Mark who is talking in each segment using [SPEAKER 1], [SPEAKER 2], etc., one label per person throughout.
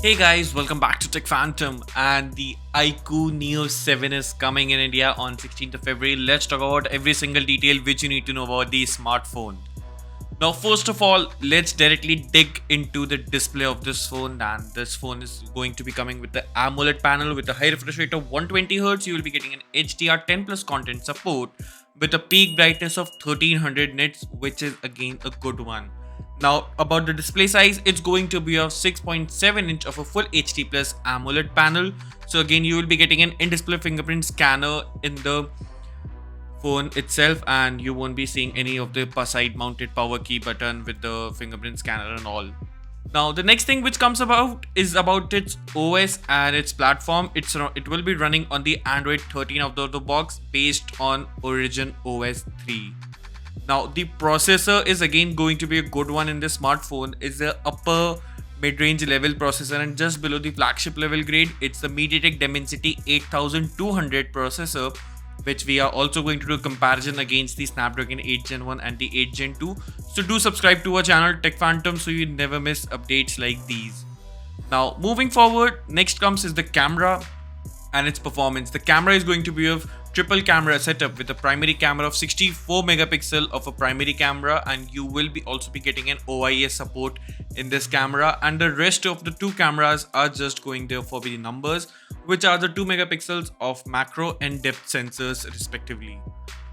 [SPEAKER 1] Hey guys, welcome back to Tech Phantom, and the iQOO Neo 7 is coming in India on 16th of February. Let's talk about every single detail which you need to know about the smartphone. Now, first of all, let's directly dig into the display of this phone. And this phone is going to be coming with the AMOLED panel with a high refresh rate of 120Hz. You will be getting an HDR10 plus content support with a peak brightness of 1300 nits, which is again a good one. Now, about the display size, it's going to be a 6.7 inch of a full HD plus AMOLED panel. So again, you will be getting an in-display fingerprint scanner in the phone itself, and you won't be seeing any of the side mounted power key button with the fingerprint scanner and all. Now, the next thing which comes about is about its OS and its platform. It will be running on the Android 13 out of the box based on Origin OS 3. Now, the processor is again going to be a good one in this smartphone. It's the upper mid-range level processor, and just below the flagship level grade, it's the MediaTek Dimensity 8200 processor, which we are also going to do a comparison against the Snapdragon 8 Gen 1 and the 8 Gen 2. So do subscribe to our channel Tech Phantom so you never miss updates like these. Now, moving forward, next comes is the camera and its performance. The camera is going to be a triple camera setup with a primary camera of 64 megapixel of a primary camera, and you will be also be getting an OIS support in this camera, and the rest of the two cameras are just going there for the numbers, which are the 2 megapixels of macro and depth sensors respectively.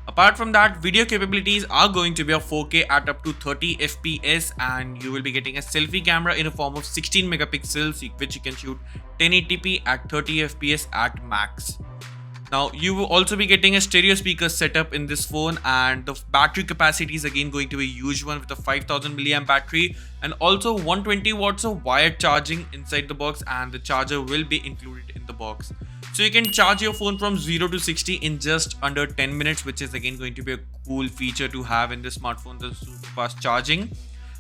[SPEAKER 1] Apart from that, video capabilities are going to be a 4K at up to 30 FPS, and you will be getting a selfie camera in a form of 16 megapixels, which you can shoot 1080p at 30 FPS at max. Now, you will also be getting a stereo speaker setup in this phone, and the battery capacity is again going to be a huge one with a 5000 mAh battery and also 120 watts of wired charging inside the box, and the charger will be included in the box. So you can charge your phone from 0 to 60 in just under 10 minutes, which is again going to be a cool feature to have in this smartphone, the super fast charging.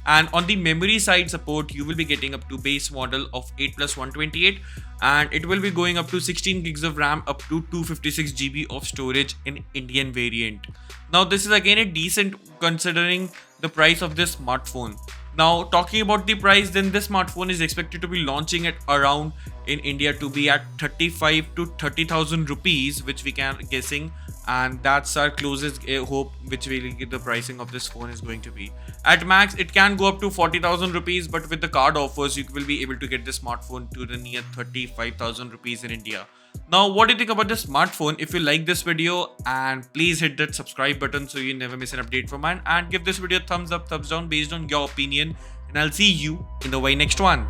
[SPEAKER 1] And on the memory side support, you will be getting up to base model of 8 plus 128, and it will be going up to 16 gigs of RAM up to 256 GB of storage in Indian variant. Now, this is again a decent considering the price of this smartphone. Now, talking about the price, then this smartphone is expected to be launching at around in India to be at 35 to 30,000 rupees, which we can guessing, and that's our closest hope which we will get the pricing of this phone is going to be. At max, it can go up to 40,000 rupees, but with the card offers, you will be able to get the smartphone to the near 35,000 rupees in India. Now, what do you think about this smartphone? If you like this video, and please hit that subscribe button so you never miss an update from mine, and give this video a thumbs up, thumbs down based on your opinion, and I'll see you in the very next one.